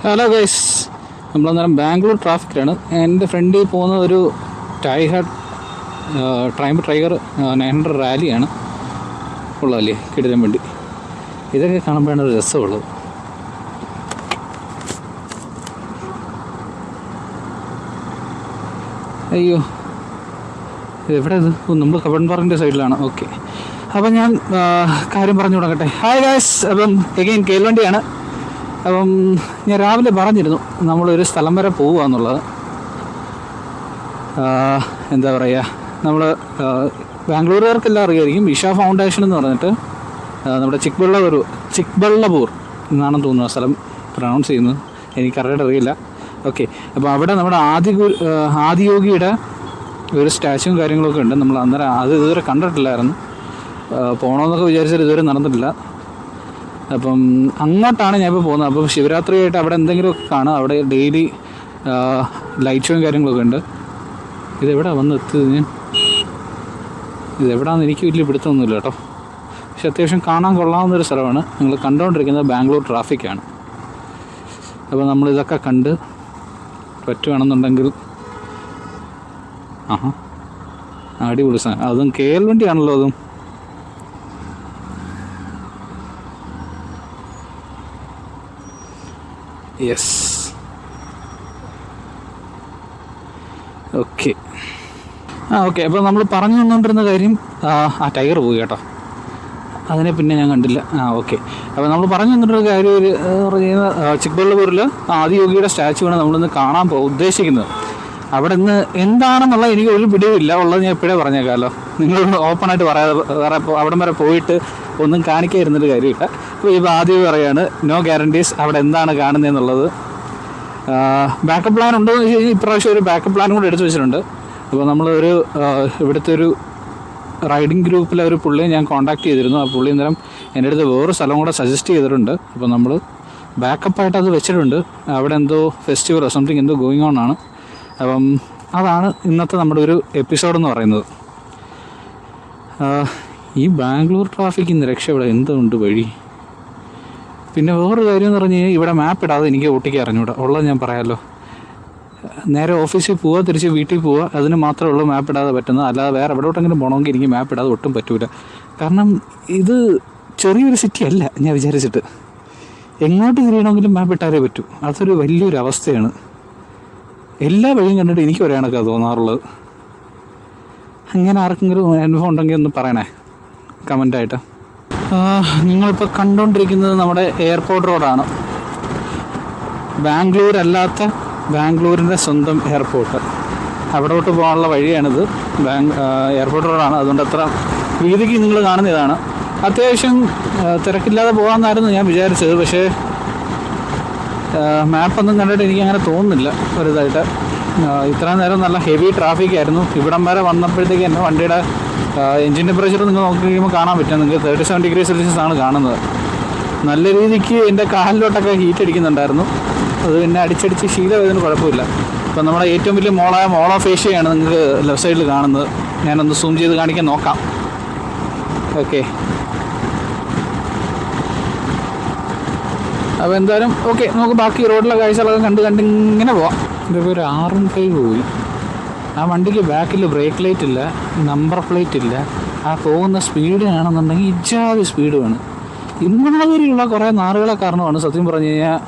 Hello guys, നമ്മളന്നേരം ബാംഗ്ലൂർ ട്രാഫിക്കിലാണ്. എൻ്റെ ഫ്രണ്ടിൽ പോകുന്ന ഒരു ട്രൈഗർ 900 റാലിയാണ് ഉള്ളതല്ലേ, കിടിലൻ വണ്ടി. ഇതൊക്കെ കാണുമ്പോഴാണ് ഒരു രസമുള്ളത്. അയ്യോ, എവിടെ ഇത്? നമ്മൾ കബൺ പാർക്കിൻ്റെ സൈഡിലാണ്. ഓക്കെ, അപ്പം ഞാൻ കാര്യം പറഞ്ഞു തുടങ്ങട്ടെ. ഹായ് ഗൈസ്, അപ്പം എഗെയിൻ കേൾവണ്ടിയാണ്. അപ്പം ഞാൻ രാവിലെ പറഞ്ഞിരുന്നു നമ്മളൊരു സ്ഥലം വരെ പോവുക എന്നുള്ളത്. എന്താ പറയുക, നമ്മൾ ബാംഗ്ലൂരുകാർക്കെല്ലാം അറിയായിരിക്കും, ഇഷ ഫൗണ്ടേഷൻ എന്ന് പറഞ്ഞിട്ട് നമ്മുടെ ചിക്ബള്ളപൂർ എന്നാണെന്ന് തോന്നുന്നു ആ സ്ഥലം പ്രൊണൗൺസ് ചെയ്യുന്നത്, എനിക്കറിയാൻ അറിയില്ല. ഓക്കെ, അപ്പോൾ അവിടെ നമ്മുടെ ആദിയോഗിയുടെ ഒരു സ്റ്റാച്യൂവും കാര്യങ്ങളൊക്കെ ഉണ്ട്. നമ്മൾ അന്നേരം അത് ഇതുവരെ കണ്ടിട്ടില്ലായിരുന്നു. പോകണമെന്നൊക്കെ വിചാരിച്ചാൽ ഇതുവരെ നടന്നിട്ടില്ല. അപ്പം അങ്ങോട്ടാണ് ഞാൻ ഇപ്പോൾ പോകുന്നത്. അപ്പം ശിവരാത്രിയായിട്ട് അവിടെ എന്തെങ്കിലുമൊക്കെ കാണാം. അവിടെ ഡെയിലി ലൈറ്റ് ഷോയും കാര്യങ്ങളൊക്കെ ഉണ്ട്. ഇതെവിടെ വന്ന് എത്തിയത് ഞാൻ? ഇതെവിടാന്ന് എനിക്ക് വലിയ പിടുത്തമൊന്നുമില്ല കേട്ടോ, പക്ഷെ അത്യാവശ്യം കാണാൻ കൊള്ളാവുന്നൊരു സ്ഥലമാണ്. നിങ്ങൾ കണ്ടുകൊണ്ടിരിക്കുന്നത് ബാംഗ്ലൂർ ട്രാഫിക്കാണ്. അപ്പോൾ നമ്മളിതൊക്കെ കണ്ട് പറ്റുകയാണെന്നുണ്ടെങ്കിൽ അടിപൊളി സാധനം. അതും കേൽ വണ്ടിയാണല്ലോ. അതും യെസ്, ഓക്കെ. ഓക്കെ, അപ്പോൾ നമ്മൾ പറഞ്ഞു തന്നുകൊണ്ടിരുന്ന കാര്യം, ആ ടയർ പോയി കേട്ടോ, അതിനെ പിന്നെ ഞാൻ കണ്ടില്ല. ഓക്കെ, അപ്പോൾ നമ്മൾ പറഞ്ഞു തന്നിട്ടൊരു കാര്യം, ഒരു ചിക്ബള്ളപൂരിൽ ആദിയോഗിയുടെ സ്റ്റാച്ചുവാണ് നമ്മളിന്ന് കാണാൻ ഉദ്ദേശിക്കുന്നത്. അവിടെ നിന്ന് എന്താണെന്നുള്ള എനിക്ക് ഒരു പിടിവില്ല. ഉള്ളത് ഞാൻ ഇപ്പോഴേ പറഞ്ഞേക്കാമല്ലോ, നിങ്ങളോട് ഓപ്പണായിട്ട് പറയാതെ വേറെ അവിടം വരെ പോയിട്ട് ഒന്നും കാണിക്കാതിരുന്നൊരു കാര്യമില്ല. അപ്പോൾ ഇപ്പോൾ ആദ്യം പറയാണ്, നോ ഗ്യാരണ്ടീസ് അവിടെ എന്താണ് കാണുന്നതെന്നുള്ളത്. ബാക്കപ്പ് പ്ലാൻ ഉണ്ടോ എന്ന് വെച്ച് കഴിഞ്ഞാൽ ഇപ്രാവശ്യം ഒരു ബാക്കപ്പ് പ്ലാനും കൂടെ എടുത്തു വെച്ചിട്ടുണ്ട്. അപ്പോൾ നമ്മളൊരു ഇവിടുത്തെ ഒരു റൈഡിങ് ഗ്രൂപ്പിലെ ഒരു പുള്ളിയെ ഞാൻ കോൺടാക്ട് ചെയ്തിരുന്നു. ആ പുള്ളി അന്നേരം എൻ്റെ അടുത്ത് വേറൊരു സ്ഥലം കൂടെ സജസ്റ്റ് ചെയ്തിട്ടുണ്ട്. അപ്പോൾ നമ്മൾ ബാക്കപ്പായിട്ട് അത് വെച്ചിട്ടുണ്ട്. അവിടെ എന്തോ ഫെസ്റ്റിവലോ സംതിങ് എന്തോ ഗോയിങ് ഓൺ ആണ്. അപ്പം അതാണ് ഇന്നത്തെ നമ്മുടെ ഒരു എപ്പിസോഡെന്ന് പറയുന്നത്. ഈ ബാംഗ്ലൂർ ട്രാഫിക്കിന്ന് രക്ഷപ്പെടാൻ എന്തുണ്ട് വഴി? പിന്നെ വേറൊരു കാര്യം എന്ന് പറഞ്ഞു കഴിഞ്ഞാൽ, ഇവിടെ മാപ്പ് ഇടാതെ എനിക്ക് ഓട്ടിക്കാൻ അറിഞ്ഞൂടാ. ഉള്ളത് ഞാൻ പറയാമല്ലോ. നേരെ ഓഫീസിൽ പോവുക, തിരിച്ച് വീട്ടിൽ പോവുക, അതിന് മാത്രമേ ഉള്ളൂ മാപ്പ് ഇടാതെ പറ്റുന്നത്. അല്ലാതെ വേറെ എവിടോട്ടെങ്കിലും പോകണമെങ്കിൽ എനിക്ക് മാപ്പ് ഇടാതെ ഒട്ടും പറ്റൂല. കാരണം ഇത് ചെറിയൊരു സിറ്റി അല്ല ഞാൻ വിചാരിച്ചിട്ട്. എങ്ങോട്ട് തിരിയണമെങ്കിലും മാപ്പ് ഇട്ടാലേ പറ്റൂ. അതൊരു വലിയൊരു അവസ്ഥയാണ്. എല്ലാ വഴിയും കണ്ടിട്ട് എനിക്ക് ഒരേ കണക്കാണ് തോന്നാറുള്ളത്. അങ്ങനെ ആർക്കെങ്കിലും അനുഭവം ഉണ്ടെങ്കിൽ ഒന്ന് പറയണേ കമൻ്റായിട്ട്. നിങ്ങളിപ്പോൾ കണ്ടുകൊണ്ടിരിക്കുന്നത് നമ്മുടെ എയർപോർട്ട് റോഡാണ്. ബാംഗ്ലൂർ അല്ലാത്ത ബാംഗ്ലൂരിൻ്റെ സ്വന്തം എയർപോർട്ട്, അവിടോട്ട് പോകാനുള്ള വഴിയാണിത്. എയർപോർട്ട് റോഡാണ്. അതുകൊണ്ട് അത്ര വീതിക്ക് നിങ്ങൾ കാണുന്ന ഇതാണ്. അത്യാവശ്യം തിരക്കില്ലാതെ പോകാമെന്നായിരുന്നു ഞാൻ വിചാരിച്ചത്. പക്ഷേ മാപ്പൊന്നും കണ്ടിട്ട് എനിക്കങ്ങനെ തോന്നുന്നില്ല വലുതായിട്ട്. ഇത്രയും നേരം നല്ല ഹെവി ട്രാഫിക്കായിരുന്നു. ഇവിടം വരെ വന്നപ്പോഴത്തേക്ക് എൻ്റെ വണ്ടിയുടെ എൻജിൻ ടെമ്പറേച്ചർ നിങ്ങൾ നോക്കി കഴിയുമ്പോൾ കാണാൻ പറ്റും. നിങ്ങൾക്ക് 37 ഡിഗ്രി സെൽഷ്യസ് ആണ് കാണുന്നത്. നല്ല രീതിക്ക് എൻ്റെ കാലിലോട്ടൊക്കെ ഹീറ്റ് അടിക്കുന്നുണ്ടായിരുന്നു. അത് പിന്നെ അടിച്ചടിച്ച് ശീലമായതിന് കുഴപ്പമില്ല. ഇപ്പം നമ്മുടെ ഏറ്റവും വലിയ മോളായ മോൾ ഓഫ് ഏഷ്യയാണ് നിങ്ങൾക്ക് ലെഫ്റ്റ് സൈഡിൽ കാണുന്നത്. ഞാനൊന്ന് സൂം ചെയ്ത് കാണിക്കാൻ നോക്കാം. ഓക്കെ, അപ്പോൾ എന്തായാലും ഓക്കെ, നമുക്ക് ബാക്കി റോഡിലെ കാഴ്ചകളൊക്കെ കണ്ട് ഇങ്ങനെ പോവാം. ഇതിപ്പോൾ ഒരു 6-5 പോയി. ആ വണ്ടിക്ക് ബാക്കിൽ ബ്രേക്ക് ലൈറ്റ് ഇല്ല, നമ്പർ പ്ലേറ്റ് ഇല്ല. ആ പോകുന്ന സ്പീഡിനാണെന്നുണ്ടെങ്കിൽ ഇജാതി സ്പീഡ് വേണം. ഇമ്മാതിരിയുള്ള കുറേ നാറുകളെ കാരണമാണ് സത്യം പറഞ്ഞു കഴിഞ്ഞാൽ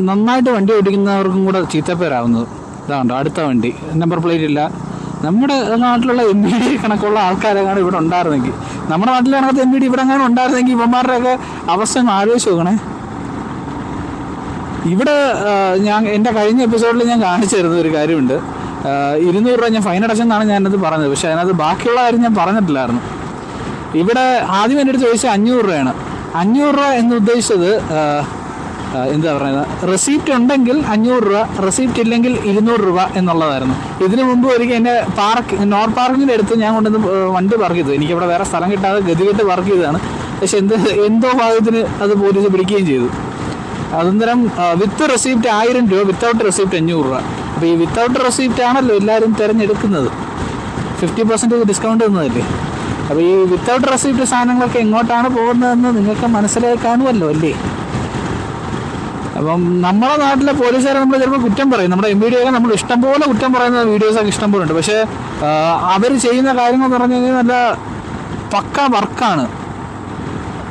നന്നായിട്ട് വണ്ടി ഓടിക്കുന്നവർക്കും കൂടെ ചീത്തപ്പേരാവുന്നത്. ഇതാണ്ടോ അടുത്ത വണ്ടി, നമ്പർ പ്ലേറ്റ് ഇല്ല. നമ്മുടെ നാട്ടിലുള്ള MVD കണക്കുള്ള ആൾക്കാരെങ്ങാനും ഇവിടെ ഉണ്ടായിരുന്നെങ്കിൽ, നമ്മുടെ നാട്ടിലെ കണക്കത്തെ MVD ഇവിടെ എങ്ങാനും ഉണ്ടായിരുന്നെങ്കിൽ ഇവന്മാരുടെയൊക്കെ അവസ്ഥ ആലോചിച്ച് നോക്കണേ. ഇവിടെ എൻ്റെ കഴിഞ്ഞ എപ്പിസോഡിൽ ഞാൻ കാണിച്ചു തരുന്ന ഒരു കാര്യമുണ്ട്. 200 രൂപ ഞാൻ ഫൈൻ അടച്ചെന്നാണ് ഞാനത് പറഞ്ഞത്. പക്ഷേ അതിനകത്ത് ബാക്കിയുള്ള കാര്യം ഞാൻ പറഞ്ഞിട്ടില്ലായിരുന്നു. ഇവിടെ ആദ്യം എൻ്റെ അടുത്ത് ചോദിച്ചത് 500 രൂപയാണ്. 500 രൂപ എന്ന് ഉദ്ദേശിച്ചത് എന്താ പറയുന്നത്, റെസീപ്റ്റ് ഉണ്ടെങ്കിൽ 500 രൂപ, റെസീപ്റ്റ് ഇല്ലെങ്കിൽ 200 രൂപ എന്നുള്ളതായിരുന്നു. ഇതിനു മുമ്പ് ഒരിക്കൽ എൻ്റെ നോർ പാർക്കിൻ്റെ അടുത്ത് ഞാൻ കൊണ്ടുവന്ന് വണ്ടി പാർക്ക് ചെയ്തു. എനിക്കിവിടെ വേറെ സ്ഥലം കിട്ടാതെ ഗതികെട്ട് പാർക്ക് ചെയ്തതാണ്. പക്ഷെ എന്തോ ഭാഗത്തിന് അത് പോലീസ് പിടിക്കുകയും ചെയ്തു. അനന്തരം വിത്ത് റെസീപ്റ്റ് 1000 രൂപ, വിത്തൗട്ട് റെസീപ്റ്റ് 500 രൂപ. അപ്പോൾ ഈ വിത്തൗട്ട് റെസീപ്റ്റ് ആണല്ലോ എല്ലാവരും തിരഞ്ഞെടുക്കുന്നത്. 50% ഡിസ്കൗണ്ട് തന്നതല്ലേ. അപ്പോൾ ഈ വിത്തൗട്ട് റെസീപ്റ്റ് സാധനങ്ങളൊക്കെ എങ്ങോട്ടാണ് പോകുന്നതെന്ന് നിങ്ങൾക്ക് മനസ്സിലായി കാണുമല്ലോ അല്ലേ? അപ്പം നമ്മുടെ നാട്ടിലെ പോലീസുകാരെ നമ്മൾ ചിലപ്പോൾ കുറ്റം പറയും, നമ്മുടെ MVD ഒക്കെ നമ്മൾ ഇഷ്ടംപോലെ കുറ്റം പറയുന്ന വീഡിയോസൊക്കെ ഇഷ്ടംപോലെ ഉണ്ട്. പക്ഷേ അവർ ചെയ്യുന്ന കാര്യങ്ങൾ എന്ന് പറഞ്ഞു കഴിഞ്ഞാൽ നല്ല പക്ക വർക്കാണ്.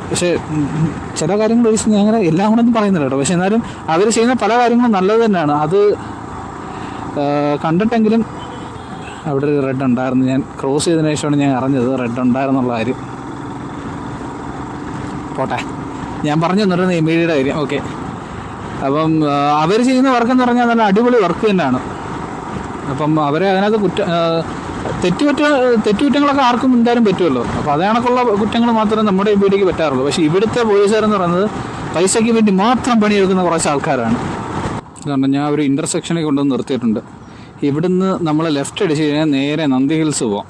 പക്ഷേ ചില കാര്യങ്ങൾ ഒഴിച്ച് ഞാൻ അങ്ങനെ എല്ലാം കൂടെ ഒന്നും പറയുന്നില്ല കേട്ടോ. പക്ഷെ എന്നാലും അവർ ചെയ്യുന്ന പല കാര്യങ്ങളും നല്ലത് തന്നെയാണ്. അത് കണ്ടിട്ടെങ്കിലും അവിടെ ഒരു റെഡ് ഉണ്ടായിരുന്നു. ഞാൻ ക്രോസ് ചെയ്തതിനു ശേഷമാണ് ഞാൻ അറിഞ്ഞത് റെഡ് ഉണ്ടായിരുന്നുള്ള കാര്യം. പോട്ടെ, ഞാൻ പറഞ്ഞു തന്നിരുന്നു MVDയുടെ കാര്യം. ഓക്കെ, അപ്പം അവർ ചെയ്യുന്ന വർക്കെന്ന് പറഞ്ഞാൽ നല്ല അടിപൊളി വർക്ക് തന്നെയാണ്. അപ്പം അവരെ അതിനകത്ത് തെറ്റുകുറ്റങ്ങളൊക്കെ ആർക്കും എന്തായാലും പറ്റുമല്ലോ. അപ്പോൾ അതേണക്കുള്ള കുറ്റങ്ങൾ മാത്രമേ നമ്മുടെ MVDക്ക് പറ്റാറുള്ളൂ. പക്ഷേ ഇവിടുത്തെ പോലീസുകാരെന്ന് പറയുന്നത് പൈസയ്ക്ക് വേണ്ടി മാത്രം പണിയെടുക്കുന്ന കുറച്ച് ആൾക്കാരാണ്. കാരണം ഞാൻ ഒരു ഇൻ്റർസെക്ഷനിൽ കൊണ്ടുവന്ന് നിർത്തിയിട്ടുണ്ട്. ഇവിടുന്ന് നമ്മൾ ലെഫ്റ്റ് അടിച്ച് കഴിഞ്ഞാൽ നേരെ നന്ദി ഹിൽസ് പോവാം.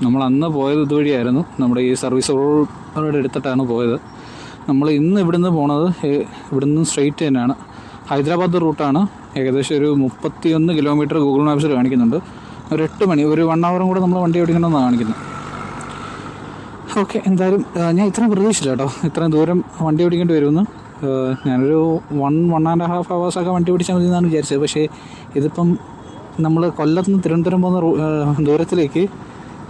നമ്മൾ അന്ന് പോയത് ഇതുവഴിയായിരുന്നു, നമ്മുടെ ഈ സർവീസ് റോഡ് എടുത്തിട്ടാണ് പോയത്. നമ്മൾ ഇന്ന് ഇവിടുന്ന് പോണത് ഇവിടുന്ന് സ്ട്രെയിറ്റ് തന്നെയാണ്, ഹൈദരാബാദ് റൂട്ടാണ്. ഏകദേശം ഒരു 31 കിലോമീറ്റർ ഗൂഗിൾ മാപ്സിൽ കാണിക്കുന്നുണ്ട്. ഒരു 8 മണി, ഒരു 1 ഹവറും കൂടെ നമ്മൾ വണ്ടി ഓടിക്കണമെന്നാണ് കാണിക്കുന്നത്. ഓക്കെ, എന്തായാലും ഞാൻ ഇത്രയും പ്രതീക്ഷിച്ചില്ല കേട്ടോ, ഇത്രയും ദൂരം വണ്ടി ഓടിക്കേണ്ടി വരുമെന്ന്. ഞാനൊരു 1.5 ഹവേഴ്സൊക്കെ വണ്ടി ഓടിച്ചാൽ മതി എന്നാണ് വിചാരിച്ചത്. പക്ഷേ ഇതിപ്പം നമ്മൾ കൊല്ലത്ത് നിന്ന് തിരുവനന്തപുരം പോകുന്ന ദൂരത്തിലേക്ക്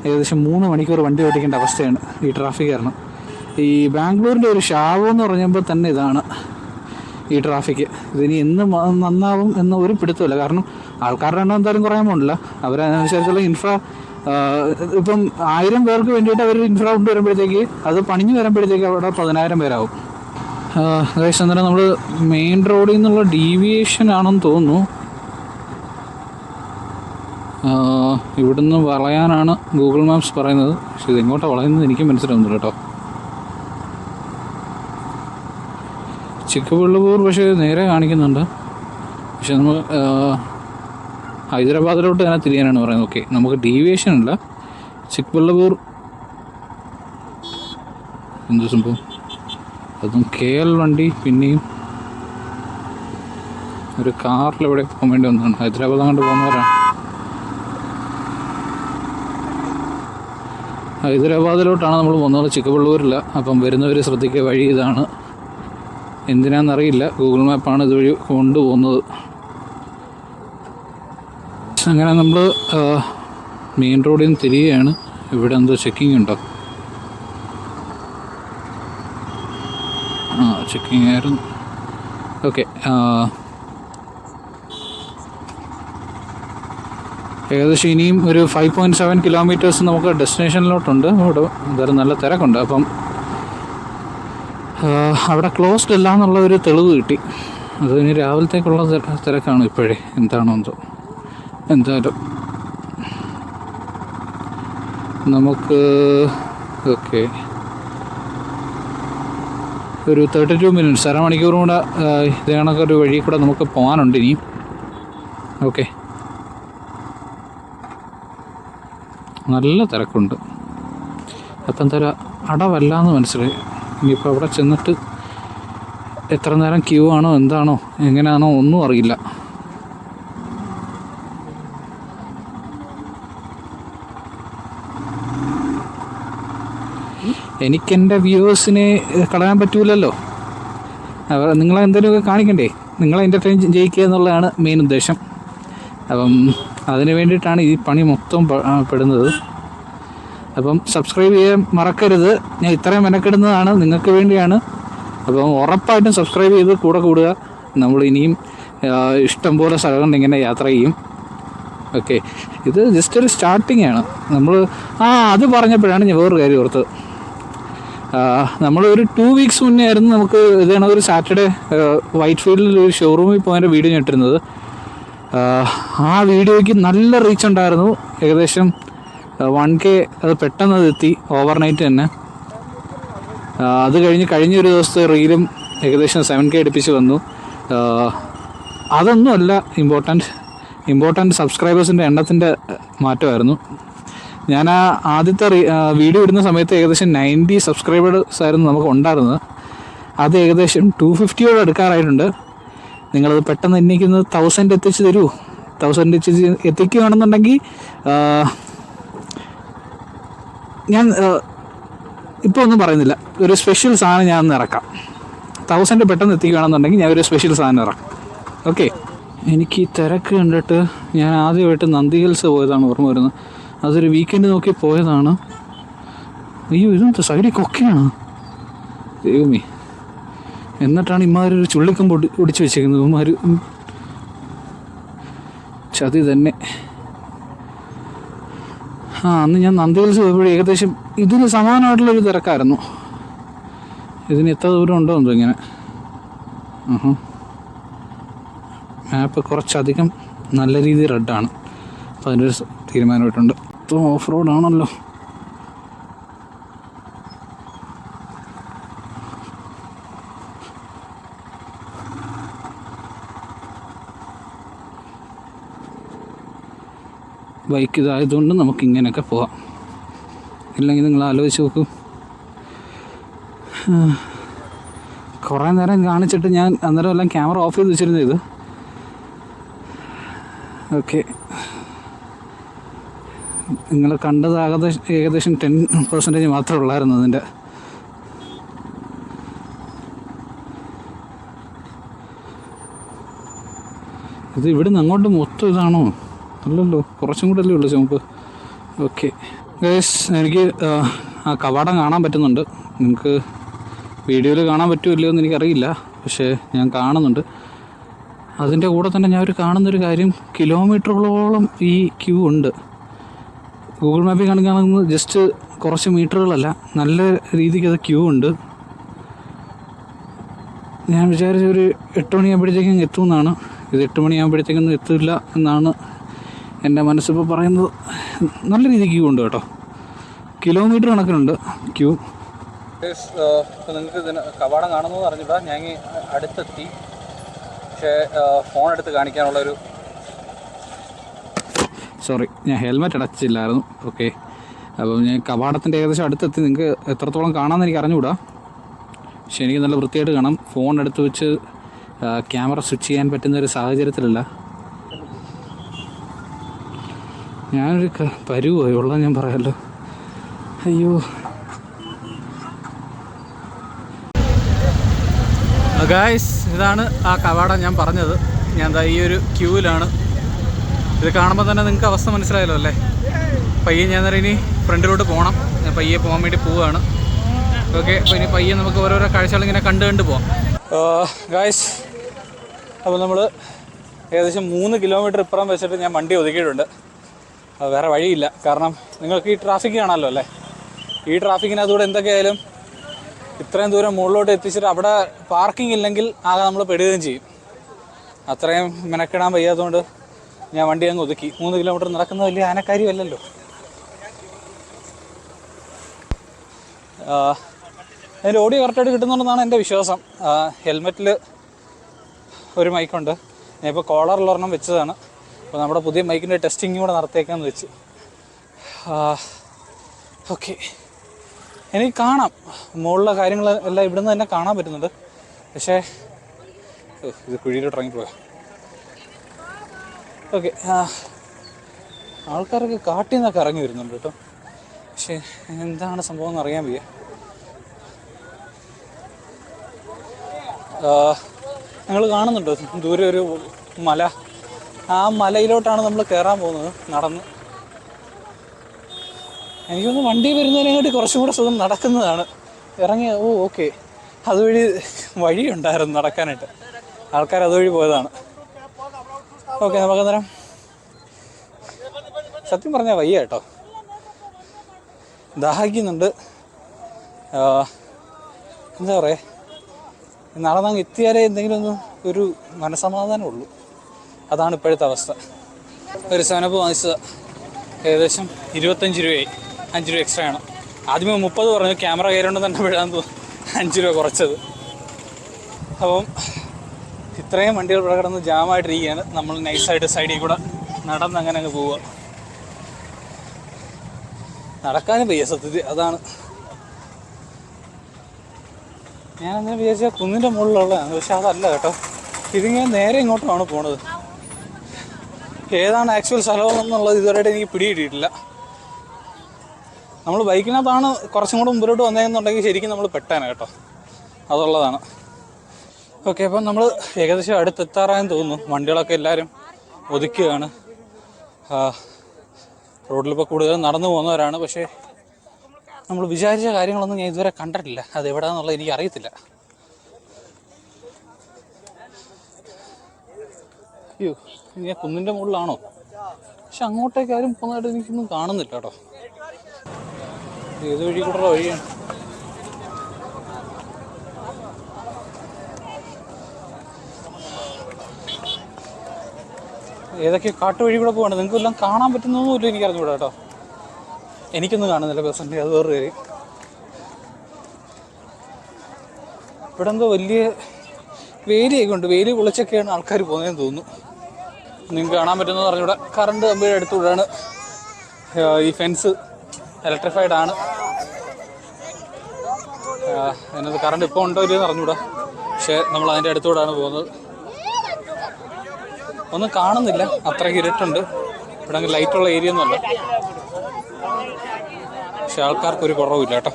ഏകദേശം 3 മണിക്കൂർ വണ്ടി ഓടിക്കേണ്ട അവസ്ഥയാണ് ഈ ട്രാഫിക് കാരണം. ഈ ബാംഗ്ലൂരിൻ്റെ ഒരു ശാപം എന്ന് പറയുമ്പോൾ തന്നെ ഇതാണ് ഈ ട്രാഫിക്ക്. ഇതിനി എന്ന് നന്നാവും എന്ന് ഒരു പിടുത്തമില്ല. കാരണം ആൾക്കാരുടെ എണ്ണം എന്തായാലും കുറയാൻ പോകണില്ല. അവരനുസരിച്ചുള്ള ഇപ്പം 1000 പേർക്ക് വേണ്ടിയിട്ട് അവർ ഇൻഫ്ര കൊണ്ടുവരുമ്പോഴത്തേക്ക് അത് പണിഞ്ഞ് വരുമ്പോഴത്തേക്ക് അവിടെ 10,000 പേരാവും. അന്നേരം നമ്മൾ മെയിൻ റോഡിൽ നിന്നുള്ള ഡീവിയേഷൻ ആണെന്ന് തോന്നുന്നു. ഇവിടുന്ന് വളയാനാണ് ഗൂഗിൾ മാപ്സ് പറയുന്നത്. പക്ഷെ ഇതെങ്ങോട്ടാണ് വളയുന്നത് എനിക്ക് മനസ്സിലാവുന്നില്ല കേട്ടോ. ചിക്കബള്ളൂർ പക്ഷേ നേരെ കാണിക്കുന്നുണ്ട്. പക്ഷെ നമ്മൾ ഹൈദരാബാദിലോട്ട് തന്നെ തിരിയാനാണ് പറയുന്നത്. ഓക്കെ, നമുക്ക് ഡീവിയേഷൻ ഇല്ല. ചിക്കബള്ളൂർ എന്ത് സംഭവം, അതും KL വണ്ടി പിന്നെയും ഒരു കാറിലെവിടെ പോകാൻ വേണ്ടി വന്നതാണ്. ഹൈദരാബാദ് അങ്ങോട്ട് പോകുന്നവരാണ്. ഹൈദരാബാദിലോട്ടാണ് നമ്മൾ പോകുന്നത്, ചിക്കബള്ളൂരില്ല. അപ്പം വരുന്നവർ ശ്രദ്ധിക്കുക, വഴി ഇതാണ്. എന്തിനാണെന്നറിയില്ല, ഗൂഗിൾ മാപ്പാണ് ഇതുവഴി കൊണ്ടുപോകുന്നത്. അങ്ങനെ നമ്മൾ മെയിൻ റോഡിൽ നിന്ന് തിരികെയാണ്. ഇവിടെ എന്തോ ചെക്കിങ് ഉണ്ടോ? ചെക്കിങ് ആയിരുന്നു. ഓക്കെ, ഏകദേശം ഇനിയും ഒരു 5.7 കിലോമീറ്റേഴ്സ് നമുക്ക് ഡെസ്റ്റിനേഷനിലോട്ടുണ്ട്. അവിടെ എന്തായാലും നല്ല തിരക്കുണ്ട്. അപ്പം അവിടെ ക്ലോസ്ഡ് അല്ല എന്നുള്ള ഒരു തെളിവ് കിട്ടി. അത് ഇനി രാവിലത്തേക്കുള്ള തിരക്കാണ് ഇപ്പോഴേ, എന്താണോ എന്തോ. എന്തായാലും നമുക്ക് ഓക്കെ ഒരു 32 മിനിറ്റ്സ്, അരമണിക്കൂറും കൂടെ ഇത് കണക്കൊരു വഴി കൂടെ നമുക്ക് പോകാനുണ്ട് ഇനിയും. ഓക്കെ, നല്ല തിരക്കുണ്ട്. അപ്പം എന്തായാലും അടവല്ല എന്ന് മനസ്സിലായി. ഇനിയിപ്പോൾ അവിടെ ചെന്നിട്ട് എത്ര നേരം ക്യൂ ആണോ എന്താണോ എങ്ങനെയാണോ ഒന്നും അറിയില്ല. എനിക്കെൻ്റെ വ്യൂവേഴ്സിനെ കളയാൻ പറ്റൂലല്ലോ. നിങ്ങളെന്തെങ്കിലുമൊക്കെ കാണിക്കണ്ടേ, നിങ്ങളെ എൻ്റർടൈൻ ചെയ്യിക്കുക എന്നുള്ളതാണ് മെയിൻ ഉദ്ദേശം. അപ്പം അതിന് വേണ്ടിയിട്ടാണ് ഈ പണി മൊത്തം പെടുന്നത്. അപ്പം സബ്സ്ക്രൈബ് ചെയ്യാൻ മറക്കരുത്. ഞാൻ ഇത്രയും മെനക്കെടുന്നതാണ് നിങ്ങൾക്ക് വേണ്ടിയാണ്. അപ്പം ഉറപ്പായിട്ടും സബ്സ്ക്രൈബ് ചെയ്ത് കൂടെ കൂടുക. നമ്മൾ ഇനിയും ഇഷ്ടംപോലെ സ്ഥലങ്ങൾ ഇങ്ങനെ യാത്ര ചെയ്യും. ഓക്കെ, ഇത് ജസ്റ്റ് ഒരു സ്റ്റാർട്ടിംഗ് ആണ്. നമ്മൾ അത് പറഞ്ഞപ്പോഴാണ് ഞാൻ വേറൊരു കാര്യം ഓർത്തത്. നമ്മൾ ഒരു 2 വീക്സ് മുന്നേ ആയിരുന്നു നമുക്ക് ഇതാണ് ഒരു സാറ്റർഡേ വൈറ്റ് ഫീൽഡിൽ ഒരു ഷോറൂമിൽ പോയതിൻ്റെ വീഡിയോ ഞെട്ടിരുന്നത്. ആ വീഡിയോയ്ക്ക് നല്ല റീച്ച് ഉണ്ടായിരുന്നു. ഏകദേശം 1K അത് പെട്ടെന്ന് എത്തി, ഓവർനൈറ്റ് തന്നെ. അത് കഴിഞ്ഞൊരു ദിവസത്തെ റീലും ഏകദേശം 7K അടുപ്പിച്ച് വന്നു. അതൊന്നുമല്ല ഇമ്പോർട്ടൻറ്റ് സബ്സ്ക്രൈബേഴ്സിൻ്റെ എണ്ണത്തിൻ്റെ മാറ്റമായിരുന്നു. ഞാൻ ആദ്യത്തെ വീഡിയോ ഇടുന്ന സമയത്ത് ഏകദേശം 90 സബ്സ്ക്രൈബേഴ്സ് ആയിരുന്നു നമുക്ക് ഉണ്ടായിരുന്നത്. അത് ഏകദേശം 250 എടുക്കാറായിട്ടുണ്ട്. നിങ്ങളത് പെട്ടെന്ന് എനിക്കൊന്ന് 1000 എത്തിച്ച് തരൂ. 1000 എത്തിക്കുകയാണെന്നുണ്ടെങ്കിൽ ഞാൻ ഇപ്പോൾ ഒന്നും പറയുന്നില്ല, ഒരു സ്പെഷ്യൽ സാധനം ഞാൻ ഒന്ന് ഇറക്കാം. 1000 പെട്ടെന്ന് എത്തിക്കുകയാണെന്നുണ്ടെങ്കിൽ ഞാൻ ഒരു സ്പെഷ്യൽ സാധനം ഇറക്കും. ഓക്കെ. എനിക്ക് ഈ തിരക്ക് കണ്ടിട്ട് ഞാൻ ആദ്യമായിട്ട് നന്ദി ഹിൽസ് പോയതാണ് ഓർമ്മ വരുന്നത്. അതൊരു വീക്കെൻഡ് നോക്കി പോയതാണ്. അയ്യോ, ഇതെന്താ സൈഡിൽ കൊക്കയാണ് ദൈവമേ. എന്നിട്ടാണ് ഇമാര് ഒരു ചുള്ളിക്കം ഒടിച്ചു വെച്ചേക്കുന്നത്. ഇമാര് ചതി തന്നെ. അന്ന് ഞാൻ നന്ദി ഹിൽസ് പോയപ്പോൾ ഏകദേശം ഇതിന് സമാനമായിട്ടുള്ളൊരു തിരക്കായിരുന്നു. ഇതിന് എത്ര ദൂരം ഉണ്ടോ എന്തോ ഇങ്ങനെ. മാപ്പ് കുറച്ചധികം നല്ല രീതിയിൽ റെഡാണ്. അപ്പോൾ അതിൻ്റെ ഒരു തീരുമാനമായിട്ടുണ്ട്. ഇപ്പോൾ ഓഫ് റോഡാണല്ലോ. ബൈക്ക് ഇതായതുകൊണ്ട് നമുക്കിങ്ങനെയൊക്കെ പോവാം. ഇല്ലെങ്കിൽ നിങ്ങൾ ആലോചിച്ച് നോക്കൂ, കുറേ നേരം കാണിച്ചിട്ട് ഞാൻ അന്നേരം എല്ലാം ക്യാമറ ഓഫ് ചെയ്ത് വെച്ചിരുന്നത് ഇത്. ഓക്കെ, നിങ്ങൾ കണ്ടത് ഏകദേശം 10% മാത്രമേ ഉള്ളായിരുന്നു അതിൻ്റെ. ഇത് ഇവിടെ നിന്ന് അങ്ങോട്ട് മൊത്തം ഇതാണോ? അല്ലല്ലോ, കുറച്ചും കൂടെ അല്ലേ ഉള്ളൂ ചുമപ്പ്. ഓക്കെ ഗൈസ്, എനിക്ക് ആ കവാടം കാണാൻ പറ്റുന്നുണ്ട്. നിങ്ങൾക്ക് വീഡിയോയിൽ കാണാൻ പറ്റുമല്ലോ എന്ന് എനിക്കറിയില്ല, പക്ഷേ ഞാൻ കാണുന്നുണ്ട്. അതിൻ്റെ കൂടെ തന്നെ ഞാൻ കാണുന്നൊരു കാര്യം, കിലോമീറ്ററുകളോളം ഈ ക്യൂ ഉണ്ട്. ഗൂഗിൾ മാപ്പിൽ കാണിക്കുന്നത് ജസ്റ്റ് കുറച്ച് മീറ്ററുകളല്ല, നല്ല രീതിക്ക് അത് ക്യൂ ഉണ്ട്. ഞാൻ വിചാരിച്ച ഒരു 8 മണിയാകുമ്പോഴത്തേക്കും എത്തുമെന്നാണ്. ഇത് 8 മണിയാകുമ്പോഴത്തേക്കൊന്നും എത്തില്ല എന്നാണ് എൻ്റെ മനസ്സിപ്പോൾ പറയുന്നത്. നല്ല രീതിക്ക് ക്യൂ ഉണ്ട് കേട്ടോ, കിലോമീറ്റർ കണക്കിനുണ്ട് ക്യൂ. നിങ്ങൾക്ക് ഇതിന് കവാടം കാണുന്നു പറഞ്ഞിട്ടാ ഞാൻ അടുത്തെത്തി. പക്ഷേ ഫോൺ എടുത്ത് കാണിക്കാനുള്ളൊരു ഞാൻ ഹെൽമെറ്റ് അടച്ചില്ലായിരുന്നു. ഓക്കെ, അപ്പം ഞാൻ കവാടത്തിൻ്റെ ഏകദേശം അടുത്തെത്തി. നിങ്ങൾക്ക് എത്രത്തോളം കാണാമെന്ന് എനിക്ക് അറിഞ്ഞുകൂടാ, പക്ഷെ എനിക്ക് നല്ല വൃത്തിയായിട്ട് കാണാം. ഫോൺ എടുത്ത് വെച്ച് ക്യാമറ സ്വിച്ച് ചെയ്യാൻ പറ്റുന്നൊരു സാഹചര്യത്തിലല്ല. ഞാനൊരു പരുവായി ഉള്ളത് ഞാൻ പറയാമല്ലോ. അയ്യോ ഗായ്സ്, ഇതാണ് ആ കവാടം ഞാൻ പറഞ്ഞത്. ഞാൻ ഈ ഒരു ക്യൂവിലാണ്. ഇത് കാണുമ്പോൾ തന്നെ നിങ്ങൾക്ക് അവസ്ഥ മനസ്സിലായല്ലോ അല്ലേ. പയ്യെ ഞാൻ നേരം ഇനി ഫ്രണ്ടിലോട്ട് പോകണം. ഞാൻ പയ്യെ പോകാൻ വേണ്ടി പോവുകയാണ്. ഓക്കെ, അപ്പോൾ ഇനി പയ്യെ നമുക്ക് ഓരോരോ കാഴ്ചകളിങ്ങനെ കണ്ട് പോവാം. ഗായ്സ്, അപ്പോൾ നമ്മൾ ഏകദേശം 3 കിലോമീറ്റർ ഇപ്പുറം വെച്ചിട്ട് ഞാൻ വണ്ടി ഒതുക്കിയിട്ടുണ്ട്. വേറെ വഴിയില്ല, കാരണം നിങ്ങൾക്ക് ഈ ട്രാഫിക് കാണാമല്ലോ അല്ലേ. ഈ ട്രാഫിക്കിനകത്തൂടെ എന്തൊക്കെയായാലും ഇത്രയും ദൂരം മുകളിലോട്ട് എത്തിച്ചിട്ട് അവിടെ പാർക്കിംഗ് ഇല്ലെങ്കിൽ ആകെ നമ്മൾ പെടുകയും ചെയ്യും. അത്രയും മെനക്കിടാൻ വയ്യാത്തതുകൊണ്ട് ഞാൻ വണ്ടി അങ്ങ് ഒതുക്കി. 3 കിലോമീറ്റർ നടക്കുന്നത് വലിയ ആനക്കാര്യമല്ലല്ലോ. അതിൻ്റെ ഓഡിയോ കറക്റ്റായിട്ട് കിട്ടുന്നുണ്ടെന്നാണ് എൻ്റെ വിശ്വാസം. ഹെൽമെറ്റിൽ ഒരു മൈക്കുണ്ട്. ഞാൻ ഇപ്പോൾ കോളറിലൊരെണ്ണം വെച്ചതാണ്. അപ്പോൾ നമ്മുടെ പുതിയ മൈക്കിൻ്റെ ടെസ്റ്റിംഗ് കൂടെ നടത്തിയേക്കാമെന്ന് വെച്ച്. ഓക്കെ, എനിക്ക് കാണാം മുകളിലെ കാര്യങ്ങൾ എല്ലാം ഇവിടുന്ന് തന്നെ കാണാൻ പറ്റുന്നുണ്ട്. പക്ഷേ ഇത് കുഴിയിലോട്ട് ഇറങ്ങിപ്പോയോ. ഓക്കെ, ആൾക്കാരൊക്കെ കാട്ടിൽ നിന്നൊക്കെ ഇറങ്ങി വരുന്നുണ്ട് കേട്ടോ. പക്ഷേ എന്താണ് സംഭവം എന്ന് അറിയാൻ വയ്യ. നിങ്ങൾ കാണുന്നുണ്ടോ ദൂരെ ഒരു മല? ആ മലയിലോട്ടാണ് നമ്മൾ കയറാൻ പോകുന്നത് നടന്ന്. എനിക്കൊന്ന് വണ്ടി വരുന്നതിനെക്കാട്ടി കുറച്ചും കൂടെ സുഖം നടക്കുന്നതാണ്. ഇറങ്ങി ഓക്കെ, അതുവഴി വഴിയുണ്ടായിരുന്നു നടക്കാനായിട്ട്. ആൾക്കാർ അതുവഴി പോയതാണ്. ഓക്കെ, നമുക്ക് അന്നേരം സത്യം പറഞ്ഞാൽ വയ്യ കേട്ടോ, ദാഹിക്കുന്നുണ്ട്. എന്താ പറയുക, നാളെ നാം എത്തിയാലേ എന്തെങ്കിലും ഒരു മനസമാധാനം ഉള്ളൂ. അതാണ് ഇപ്പോഴത്തെ അവസ്ഥ. ഒരു സനപ്പ് വാങ്ങിച്ചത് ഏകദേശം 25 രൂപയായി. 5 രൂപ എക്സ്ട്രാ ആണ്. ആദ്യമേ 30 പറഞ്ഞു, ക്യാമറ കയറുകൊണ്ട് തന്നെ വിടാൻ തോന്നുന്നു 5 രൂപ കുറച്ചത്. അപ്പം ഇത്രയും വണ്ടികൾ ഇവിടെ കിടന്ന് ജാമായിട്ടിരിക്കുകയാണ്. നമ്മൾ നൈസായിട്ട് സൈഡിൽ കൂടെ നടന്ന് അങ്ങനെ അങ്ങ് പോവുക. നടക്കാനും വയ്യ സത്യത്തിൽ, അതാണ്. ഞാനങ്ങനെ വിചാരിച്ചാൽ കുന്നിൻ്റെ മുകളിലുള്ളതാണ്, പക്ഷെ അതല്ല കേട്ടോ. ഇതിങ്ങനെ നേരെ ഇങ്ങോട്ടുമാണ് പോണത്. ഏതാണ് ആക്ച്വൽ സ്ഥലം എന്നുള്ളത് ഇതുവരെയായിട്ട് എനിക്ക് പിടികിട്ടിയിട്ടില്ല. നമ്മൾ ബൈക്കിനകത്താണ് കുറച്ചും കൂടെ മുമ്പിലോട്ട് വന്നതെന്നുണ്ടെങ്കിൽ ശരിക്കും നമ്മൾ പെട്ടാണ് കേട്ടോ, അതുള്ളതാണ്. ഓക്കെ, അപ്പം നമ്മൾ ഏകദേശം അടുത്തെത്താറായെന്ന് തോന്നുന്നു. വണ്ടികളൊക്കെ എല്ലാവരും ഒതുക്കുകയാണ്. റോഡിലിപ്പോൾ കൂടുതലും നടന്നു പോകുന്നവരാണ്. പക്ഷേ നമ്മൾ വിചാരിച്ച കാര്യങ്ങളൊന്നും ഞാൻ ഇതുവരെ കണ്ടിട്ടില്ല. അത് എവിടെയാണെന്നുള്ളത് എനിക്ക് അറിയത്തില്ല. അയ്യോ, ഞാൻ കുന്നിൻ്റെ മുകളിലാണോ? പക്ഷെ അങ്ങോട്ടേക്ക് ആരും പോകുന്നതായിട്ട് എനിക്കൊന്നും കാണുന്നില്ല കേട്ടോ. ഏത് വഴി കൂടെ വഴിയാണ്? ഏതൊക്കെ കാട്ടുവഴി കൂടെ പോകണം. നിങ്ങൾക്ക് എല്ലാം കാണാൻ പറ്റുന്നൊന്നുമില്ല, എനിക്ക് അറിഞ്ഞൂടാ കേട്ടോ. എനിക്കൊന്നും കാണുന്നില്ല പേഴ്സണലി, അത് വേറെ കാര്യം. ഇവിടെ എന്തോ വലിയ വേലിയൊക്കെ ഉണ്ട്. വേലി കുളിച്ചൊക്കെയാണ് ആൾക്കാർ പോകുന്നതെന്ന് തോന്നുന്നു. നിങ്ങൾക്ക് കാണാൻ പറ്റുന്നത് പറഞ്ഞൂടെ, കറണ്ട് കമ്പിയുടെ അടുത്തൂടെയാണ്. ഈ ഫെൻസ് ഇലക്ട്രിഫൈഡ് ആണ്. അതിനകത്ത് കറണ്ട് ഇപ്പോൾ ഉണ്ടോ ഇല്ലെന്ന് അറിഞ്ഞൂടാ. പക്ഷേ നമ്മൾ അതിൻ്റെ അടുത്തൂടെയാണ് പോകുന്നത്. ഒന്നും കാണുന്നില്ല, അത്രയ്ക്ക് ഇരുട്ടുണ്ട്. ഇവിടെ അങ്ങ് ലൈറ്റുള്ള ഏരിയ ഒന്നുമല്ല. പക്ഷെ ആൾക്കാർക്കൊരു കുറവില്ല കേട്ടോ.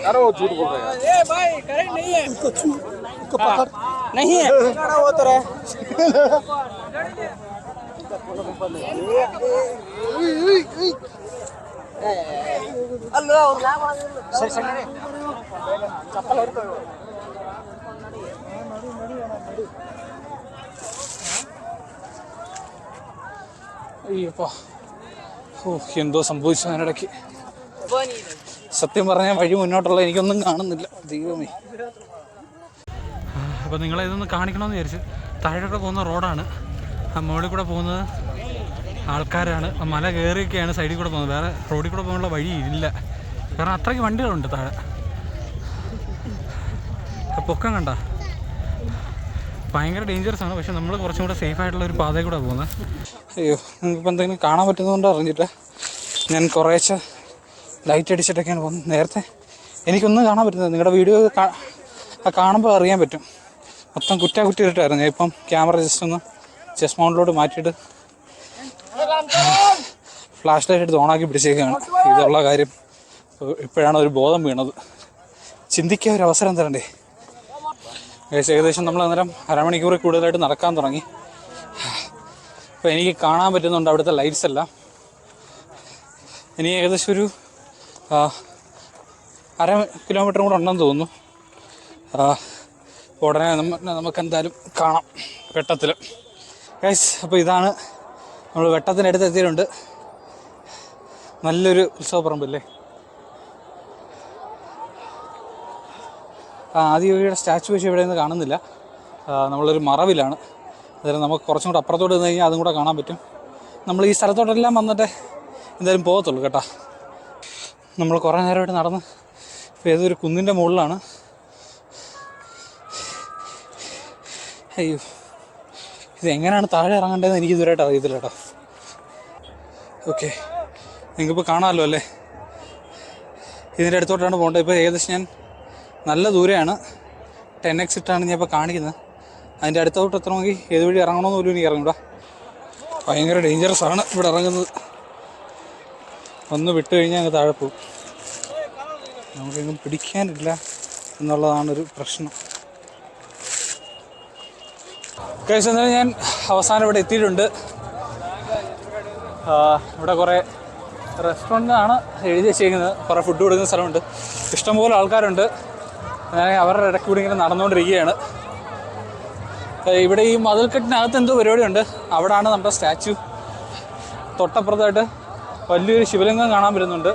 अरे वो झूठ बोल रहे हैं। ए भाई करंट नहीं है, उसको पकड़ नहीं है, वो तो रहे। अल्लाह और सही सही रे चप्पल और അയ്യപ്പാ, എന്തോ സംഭവിച്ചു അതിനിടയ്ക്ക്. സത്യം പറഞ്ഞാൽ വഴി മുന്നോട്ടുള്ള എനിക്കൊന്നും കാണുന്നില്ല, ദൈവമേ. അപ്പോൾ നിങ്ങളെ ഇതൊന്ന് കാണിക്കണമെന്ന് വിചാരിച്ചു. താഴെക്കൂടെ പോകുന്ന റോഡാണ്. ആ മുകളിൽ കൂടെ പോകുന്നത് ആൾക്കാരാണ്. മല കയറിയൊക്കെയാണ് സൈഡിൽ കൂടെ പോകുന്നത്. വേറെ റോഡിൽ കൂടെ പോകാനുള്ള വഴി ഇല്ല, കാരണം അത്രയ്ക്ക് വണ്ടികളുണ്ട് താഴെ. പൊക്കം കണ്ട ഭയങ്കര ഡേഞ്ചറസ് ആണ്. പക്ഷെ നമ്മൾ കുറച്ചും കൂടെ സേഫ് ആയിട്ടുള്ള ഒരു പാതയിൽ കൂടെ പോകുന്നത്. അയ്യോ, നിങ്ങൾക്കിപ്പോൾ എന്തെങ്കിലും കാണാൻ പറ്റുന്നതുകൊണ്ട് അറിഞ്ഞിട്ട് ഞാൻ കുറേശ്ശെ ലൈറ്റ് അടിച്ചിട്ടൊക്കെയാണ് പോകുന്നത്. നേരത്തെ എനിക്കൊന്നും കാണാൻ പറ്റുന്നത്, നിങ്ങളുടെ വീഡിയോ കാണുമ്പോൾ അറിയാൻ പറ്റും. മൊത്തം കുറ്റി ഇട്ടായിരുന്നു. ഞാൻ ഇപ്പം ക്യാമറ ജസ്റ്റ് ഒന്ന് ചെസ്റ്റ് മൗണ്ടിലോട്ട് മാറ്റിയിട്ട് ഫ്ലാഷ് ലൈറ്റ് എടുത്ത് ഓണാക്കി പിടിച്ചേക്കാണ്. ഇതുള്ള കാര്യം ഇപ്പോഴാണ് ഒരു ബോധം വീണത്. ചിന്തിക്കാൻ ഒരു അവസരം തരണ്ടേ. ഏകദേശം നമ്മൾ അന്നേരം അരമണിക്കൂറിൽ കൂടുതലായിട്ട് നടക്കാൻ തുടങ്ങി. അപ്പോൾ എനിക്ക് കാണാൻ പറ്റുന്നുണ്ട് അവിടുത്തെ ലൈറ്റ്സ് എല്ലാം. ഇനി ഏകദേശം ഒരു 1/2 കിലോമീറ്റർ കൂടെ ഉണ്ടെന്ന് തോന്നുന്നു. ഉടനെ നമുക്കെന്തായാലും കാണാം വെട്ടത്തിൽ. ഗൈസ്, അപ്പോൾ ഇതാണ് നമ്മൾ വെട്ടത്തിനടുത്ത് എത്തിയിട്ടുണ്ട്. നല്ലൊരു ഉത്സവപ്പറമ്പല്ലേ. ആദിയോഗിയുടെ സ്റ്റാച്ചു വെച്ച് ഇവിടെ നിന്ന് കാണുന്നില്ല. നമ്മളൊരു മറവിലാണ്. അതായത് നമുക്ക് കുറച്ചും കൂടെ അപ്പുറത്തോട്ട് നിന്ന് കഴിഞ്ഞാൽ അതും കൂടെ കാണാൻ പറ്റും. നമ്മൾ ഈ സ്ഥലത്തോട്ടെല്ലാം വന്നിട്ട് എന്തായാലും പോകത്തുള്ളൂ കേട്ടോ. നമ്മൾ കുറേ നേരമായിട്ട് നടന്ന് ഇപ്പോൾ ഏതൊരു കുന്നിൻ്റെ മുകളിലാണ്. അയ്യോ, ഇതെങ്ങനെയാണ് താഴെ ഇറങ്ങേണ്ടതെന്ന് എനിക്ക് ഇതുവരെയായിട്ട് അറിയത്തില്ല കേട്ടോ. ഓക്കെ, നിങ്ങൾക്കിപ്പോൾ കാണാമല്ലോ അല്ലേ, ഇതിൻ്റെ അടുത്തോട്ടാണ് പോകേണ്ടത്. ഇപ്പോൾ ഏകദേശം ഞാൻ നല്ല ദൂരെയാണ്, 10x ഇട്ടാണ് ഞാൻ ഇപ്പോൾ കാണിക്കുന്നത്. അതിൻ്റെ അടുത്തോട്ട് എത്തണമെങ്കിൽ ഏത് വഴി ഇറങ്ങണമെന്ന് പോലും എനിക്ക് ഇറങ്ങൂടാ. ഭയങ്കര ഡേഞ്ചറസ് ആണ് ഇവിടെ ഇറങ്ങുന്നത്. ഒന്ന് വിട്ട് കഴിഞ്ഞാൽ അങ്ങ് താഴെ പോകും. നമുക്കെങ്ങും പിടിക്കാനില്ല എന്നുള്ളതാണൊരു പ്രശ്നം. കഴിച്ച് എന്നാലും ഞാൻ അവസാനം ഇവിടെ എത്തിയിട്ടുണ്ട്. ഇവിടെ കുറേ റെസ്റ്റോറൻ്റാണ് എഴുതി വെച്ചേക്കുന്നത്. കുറേ ഫുഡ് കൊടുക്കുന്ന സ്ഥലമുണ്ട്. ഇഷ്ടംപോലെ ആൾക്കാരുണ്ട്. ഞാൻ അവരുടെ ഇടയ്ക്ക് കൂടി ഇങ്ങനെ നടന്നുകൊണ്ടിരിക്കുകയാണ്. ഇവിടെ ഈ മതിൽക്കെട്ടിനകത്ത് എന്തോ പരിപാടിയുണ്ട്. അവിടെയാണ് നമ്മുടെ സ്റ്റാച്ചു. തൊട്ടപ്പുറത്തായിട്ട് വലിയൊരു ശിവലിംഗം കാണാൻ പറ്റുന്നുണ്ട്.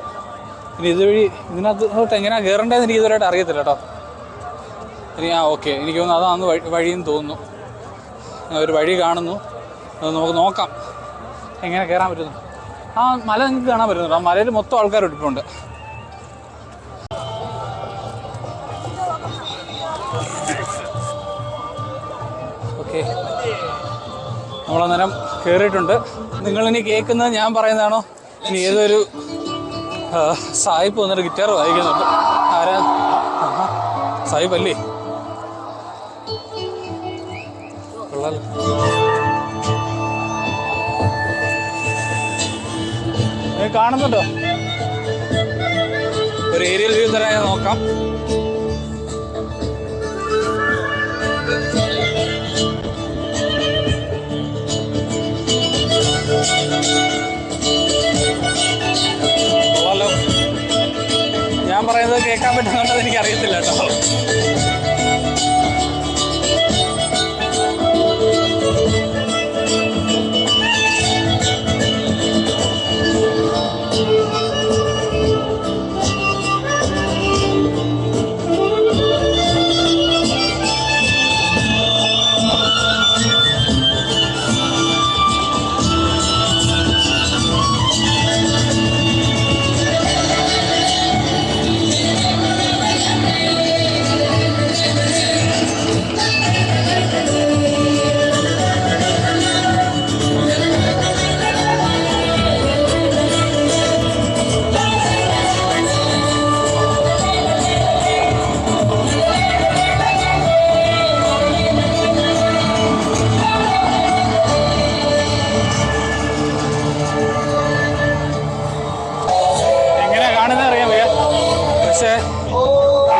ഇനി ഇതുവഴി ഇതിനകത്ത് എങ്ങനെയാണ് കയറേണ്ടതെന്ന് എനിക്ക് ഇതുവരെയായിട്ട് അറിയത്തില്ല കേട്ടോ. ഇനി ഓക്കെ, എനിക്ക് തോന്നുന്നു അതാണ് വഴിയെന്ന് തോന്നുന്നു. ഒരു വഴി കാണുന്നു, അത് നമുക്ക് നോക്കാം എങ്ങനെ കയറാൻ പറ്റുന്നു. ആ മല നിങ്ങൾക്ക് കാണാൻ പറ്റുന്നുണ്ട്. ആ മലയിൽ മൊത്തം ആൾക്കാർ ഇരിപ്പുണ്ട്. ഓക്കെ, നമ്മളന്നേരം കയറിയിട്ടുണ്ട്. നിങ്ങളിനി കേൾക്കുന്നത് ഞാൻ പറയുന്നതാണോ ഇനി ഏതൊരു സായിപ്പ് വന്നിട്ട് ഗിറ്റാർ വായിക്കുന്നുണ്ട്? ആരാ? സാഹിബല്ലേ? കൊള്ളാലോ. കാണുന്നുണ്ടോ? ഒരു ഏരിയൽ വ്യൂ തരാൻ ഞാൻ നോക്കാം. കൊള്ളാലോ. ഞാൻ പറയുന്നത് കേൾക്കാൻ പറ്റുന്നുണ്ടെന്ന് എനിക്കറിയത്തില്ല കേട്ടോ.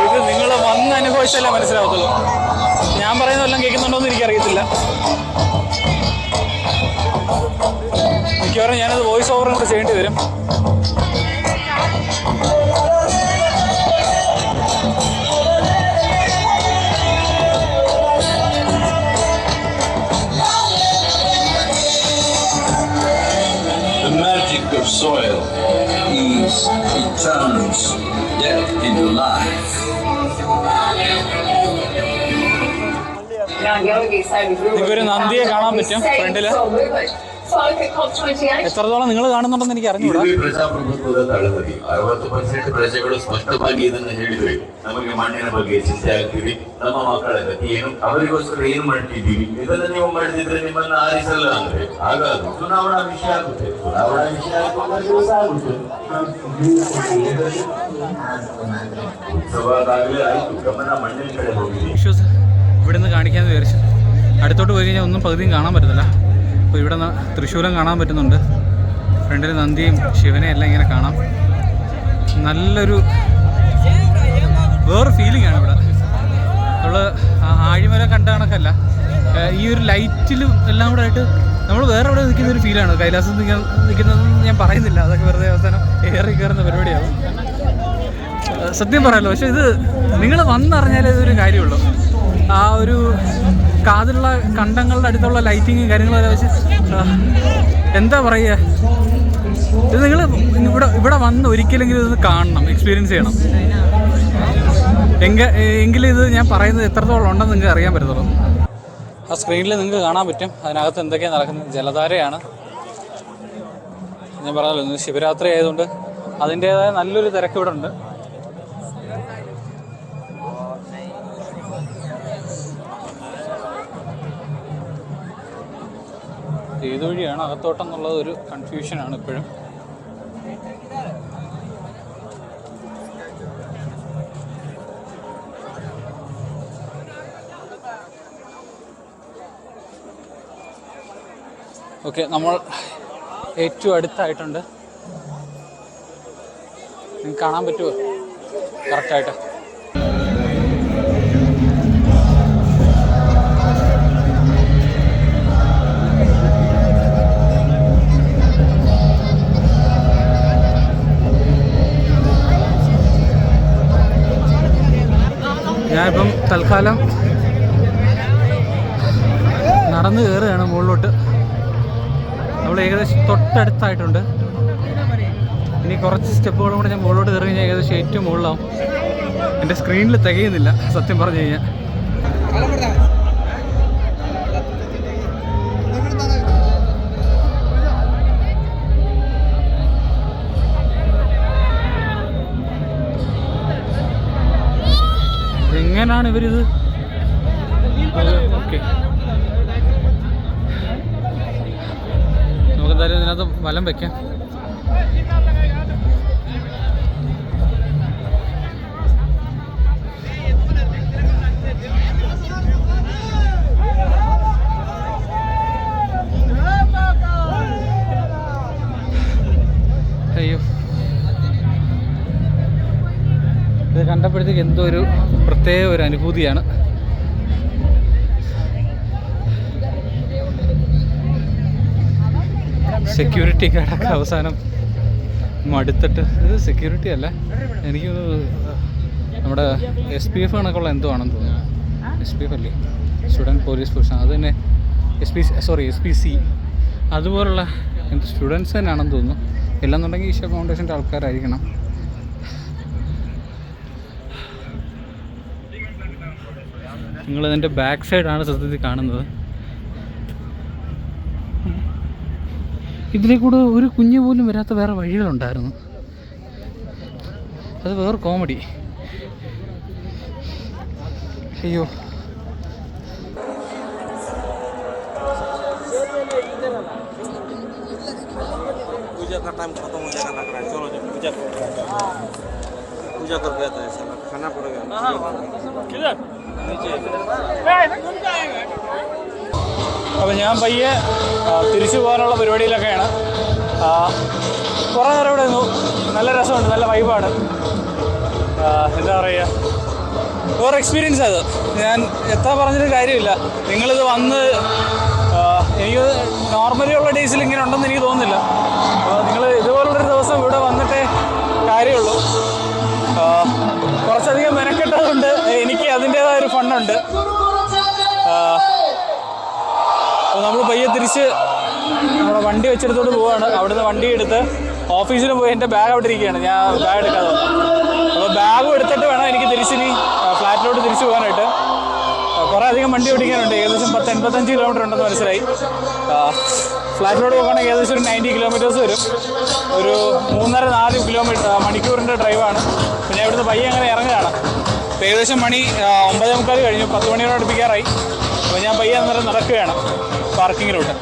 ഇത് നിങ്ങൾ വന്ന് അനുഭവിച്ചല്ലേ മനസ്സിലാവത്തുള്ളൂ. ഞാൻ പറയുന്നതെല്ലാം കേൾക്കുന്നുണ്ടോയെന്ന് എനിക്കറിയത്തില്ല. മിക്കവാറും ഞാനത് വോയിസ് ഓവറും കൂടെ ചെയ്യേണ്ടി വരും. The magic of soil is it turns death into life. നിങ്ങൾക്കൊരു നന്ദിയെ കാണാൻ പറ്റും ഫ്രണ്ടില്. എത്രത്തോളം നിങ്ങൾ കാണുന്നുണ്ടെന്ന് എനിക്ക് അറിഞ്ഞൂടാ. ಪ್ರಜಾಪ್ರಭುತ್ವದ ತಳಹದಿ 60% ಪ್ರಜೆಗಳು ಸ್ಪಷ್ಟವಾಗಿ ಇದನ್ನು ಹೇಳಿದ್ರು. ನಮಗೆ ಮಣ್ಣಿನ ಬಗ್ಗೆ ಚಿಂತೆ ಆಗ್ತೀವಿ, ನಮ್ಮ ಮಕ್ಕಳ ಗತಿ ಏನು, ಅವರಿಗೋಸ್ಕರ ಏನು ಮಾಡ್ತಿದ್ದೀವಿ, ಇದೆಲ್ಲ ನೀವು ಮಾಡಿದ್ರೆ ನಿಮ್ಮನ್ನ ಆರಿಸಲ್ಲ ಅಂದ್ರೆ ಆಗ ಅದು ಚುನಾವಣಾ ವಿಷಯ ಆಗುತ್ತೆ. ಚುನಾವಣಾ ವಿಷಯ ಆಗುತ್ತೆ, ಉತ್ಸವದಾಗಲೇ ಆಯ್ತು, ಗಮನ ಮಣ್ಣಿನ ಕಡೆ ಹೋಗಿದೆ. ഇവിടുന്ന് കാണിക്കാന്ന് വിചാരിച്ചു. അടുത്തോട്ട് പോയി കഴിഞ്ഞാൽ ഒന്നും പകുതിയും കാണാൻ പറ്റത്തില്ല. അപ്പോൾ ഇവിടെ തൃശ്ശൂലം കാണാൻ പറ്റുന്നുണ്ട്. ഫ്രണ്ടിൽ നന്ദിയും ശിവനെയും എല്ലാം ഇങ്ങനെ കാണാം. നല്ലൊരു വേറെ ഫീലിംഗ് ആണ് ഇവിടെ. നമ്മൾ ആഴിമല കണ്ട കണക്കല്ല, ഈ ഒരു ലൈറ്റിലും എല്ലാം കൂടെ ആയിട്ട് നമ്മൾ വേറെ എവിടെ നിൽക്കുന്ന ഒരു ഫീലാണ്. കൈലാസം നിൽക്കുന്നതെന്ന് ഞാൻ പറയുന്നില്ല, അതൊക്കെ വെറുതെ അവസാനം ഏറി കയറുന്ന പരിപാടിയാവും. സത്യം പറയാമല്ലോ. പക്ഷെ ഇത് നിങ്ങൾ വന്നറിഞ്ഞാലേ ഇതൊരു കാര്യമുള്ളൂ. ആ ഒരു കാതിലുള്ള കണ്ടങ്ങളുടെ അടുത്തുള്ള ലൈറ്റിങ്ങും കാര്യങ്ങളൊക്കെ വെച്ച് എന്താ പറയുക, ഇത് നിങ്ങൾ ഇവിടെ വന്ന് ഒരിക്കലെങ്കിലും ഇതൊന്ന് കാണണം, എക്സ്പീരിയൻസ് ചെയ്യണം. എങ്കിലും ഇത് ഞാൻ പറയുന്നത് എത്രത്തോളം ഉണ്ടെന്ന് നിങ്ങൾക്ക് അറിയാൻ പറ്റത്തുള്ളൂ. ആ സ്ക്രീനിൽ നിങ്ങൾക്ക് കാണാൻ പറ്റും അതിനകത്ത് എന്തൊക്കെയാണ് നടക്കുന്നത്. ജലധാരയാണ്. ഞാൻ പറഞ്ഞല്ലോ, ഇന്ന് ശിവരാത്രി ആയതുകൊണ്ട് അതിൻ്റേതായ നല്ലൊരു തിരക്ക് ഇവിടെ ഉണ്ട്. ഏത് വഴിയാണ് അകത്തോട്ടെന്നുള്ളത് ഒരു കൺഫ്യൂഷനാണ് ഇപ്പോഴും. ഓക്കെ, നമ്മൾ ഏറ്റവും അടുത്തായിട്ടുണ്ട്. നിങ്ങൾക്ക് കാണാൻ പറ്റുമോ കറക്റ്റായിട്ട്? ഞാനിപ്പം തൽക്കാലം നടന്ന് കയറുകയാണ് മുകളിലോട്ട്. നമ്മൾ ഏകദേശം തൊട്ടടുത്തായിട്ടുണ്ട്. ഇനി കുറച്ച് സ്റ്റെപ്പുകളും കൂടെ ഞാൻ മുകളിലോട്ട് കയറി കഴിഞ്ഞാൽ ഏകദേശം ഏറ്റവും മുകളിലാവും. എൻ്റെ സ്ക്രീനിൽ തികയുന്നില്ല സത്യം പറഞ്ഞു കഴിഞ്ഞാൽ. എങ്ങനെയാണ് ഇവരിത്? ഓക്കെ, നമുക്കെന്തായാലും ഇതിനകത്ത് വലം വയ്ക്കാം. വരുമ്പോഴത്തേക്ക് എന്തോ ഒരു പ്രത്യേക ഒരു അനുഭൂതിയാണ്. സെക്യൂരിറ്റി ഗാർഡൊക്കെ അവസാനം മടുത്തിട്ട്, ഇത് സെക്യൂരിറ്റി അല്ല, എനിക്ക് നമ്മുടെ SPF കണക്കുള്ള എന്തോ ആണെന്ന് തോന്നുന്നു. SPF അല്ലേ, സ്റ്റുഡൻറ്റ് പോലീസ് ഫോഴ്സ്, അത് തന്നെ SPC അതുപോലുള്ള സ്റ്റുഡൻസ് തന്നെയാണെന്ന് തോന്നുന്നു. ഇല്ലെന്നുണ്ടെങ്കിൽ ഈശോ ഫൗണ്ടേഷൻ്റെ ആൾക്കാരായിരിക്കണം. നിങ്ങളിതിൻ്റെ ബാക്ക് സൈഡാണ് സത്യത്തിൽ കാണുന്നത്. ഇതിലെ കൂടെ ഒരു കുഞ്ഞു പോലും വരാത്ത വേറെ വഴികളുണ്ടായിരുന്നു. അത് വേറെ കോമഡി. അയ്യോ, पूजा का टाइम खत्म हो जाएगा लग रहा है. चलो जब पूजा करके आता है साला, खाना पड़ेगा. किधर नीचे. അപ്പോൾ ഞാൻ പയ്യെ തിരിച്ചു പോകാനുള്ള പരിപാടിയിലൊക്കെയാണ്. കുറേ നേരം ഇവിടെ നിന്നു. നല്ല രസമുണ്ട്, നല്ല വൈബാണ്. എന്താ പറയുക, വേറെ എക്സ്പീരിയൻസ് അത്. ഞാൻ എത്ര പറഞ്ഞിട്ട് കാര്യമില്ല. നിങ്ങളിത് വന്ന്, എനിക്ക് നോർമലി ഉള്ള ഡേയ്സിൽ ഇങ്ങനെ ഉണ്ടെന്ന് എനിക്ക് തോന്നുന്നില്ല. നിങ്ങൾ ഇതുപോലുള്ളൊരു ദിവസം ഇവിടെ വന്നിട്ടേ കാര്യമുള്ളൂ. കുറച്ചധികം മെനക്കെട്ടതുകൊണ്ട് എനിക്ക് അതിൻ്റേതായ ഒരു ഫണ്ണുണ്ട്. അപ്പോൾ നമ്മൾ പയ്യെ തിരിച്ച് നമ്മുടെ വണ്ടി വെച്ചെടുത്തോട്ട് പോവുകയാണ്. അവിടുന്ന് വണ്ടി എടുത്ത് ഓഫീസിൽ പോയി എൻ്റെ ബാഗ് അവിടെ ഇരിക്കുകയാണ്. ഞാൻ ബാഗ് എടുക്കാതെ വന്നു. അപ്പോൾ ബാഗും എടുത്തിട്ട് വേണം എനിക്ക് തിരിച്ചിനി ഫ്ലാറ്റിലോട്ട് തിരിച്ചു പോകാനായിട്ട്. കുറേ അധികം വണ്ടി ഓടിക്കാനുണ്ട്. ഏകദേശം 85 കിലോമീറ്റർ ഉണ്ടെന്ന് മനസ്സിലായി. ഫ്ലാറ്റിലോട്ട് പോകുകയാണെങ്കിൽ ഏകദേശം ഒരു 90 കിലോമീറ്റേഴ്സ് വരും. ഒരു 3.5-4 മണിക്കൂറിൻ്റെ ഡ്രൈവാണ്. പിന്നെ ഇവിടുന്ന് പയ്യെ അങ്ങനെ ഇറങ്ങുകയാണ്. അപ്പോൾ ഏകദേശം മണി 9:45 കഴിഞ്ഞു. 10 മണിയോട് അടുപ്പിക്കാറായി. അപ്പോൾ ഞാൻ പയ്യെ അന്നേരം നടക്കുകയാണ് പാർക്കിങ്ങിലോട്ട്.